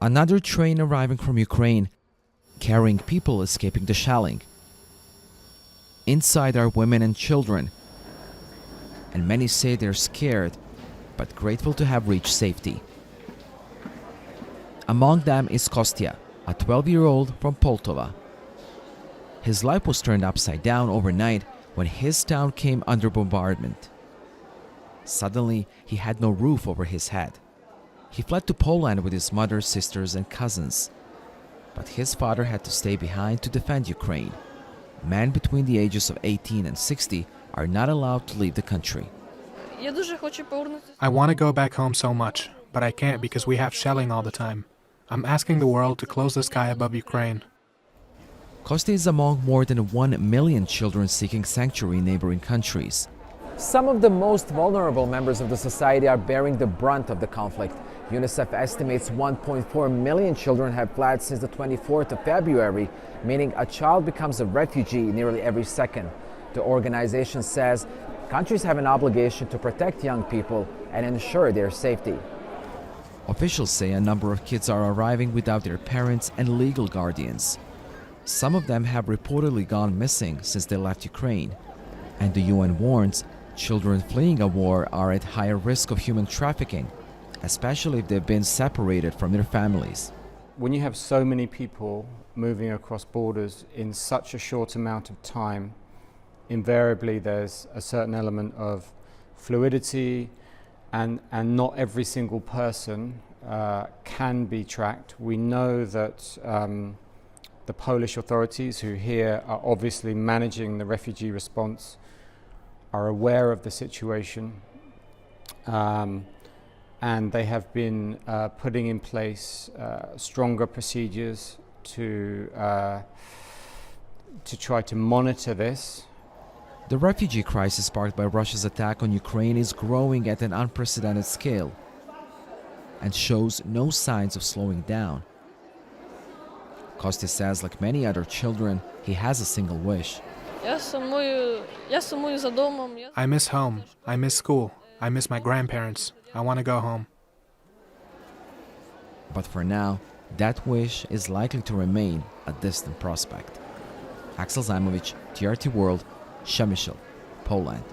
Another train arriving from Ukraine, carrying people escaping the shelling. Inside are women and children, and many say they're scared, but grateful to have reached safety. Among them is Kostya, a 12-year-old from Poltava. His life was turned upside down overnight when his town came under bombardment. Suddenly, he had no roof over his head. He fled to Poland with his mother, sisters, and cousins. But his father had to stay behind to defend Ukraine. Men between the ages of 18 and 60 are not allowed to leave the country. I want to go back home so much, but I can't because we have shelling all the time. I'm asking the world to close the sky above Ukraine. Kostya is among more than 1 million children seeking sanctuary in neighboring countries. Some of the most vulnerable members of the society are bearing the brunt of the conflict. UNICEF estimates 1.4 million children have fled since the 24th of February, meaning a child becomes a refugee nearly every second. The organization says countries have an obligation to protect young people and ensure their safety. Officials say a number of kids are arriving without their parents and legal guardians. Some of them have reportedly gone missing since they left Ukraine. And the UN warns children fleeing a war are at higher risk of human trafficking, especially if they've been separated from their families. When you have so many people moving across borders in such a short amount of time, invariably there's a certain element of fluidity, and not every single person can be tracked. We know that the Polish authorities, who here are obviously managing the refugee response, are aware of the situation, and they have been putting in place stronger procedures to try to monitor this. The refugee crisis sparked by Russia's attack on Ukraine is growing at an unprecedented scale and shows no signs of slowing down. Kostya says, like many other children, he has a single wish. I miss home. I miss school. I miss my grandparents. I want to go home. But for now, that wish is likely to remain a distant prospect. Aksel Zaimovic, TRT World, Przemysl, Poland.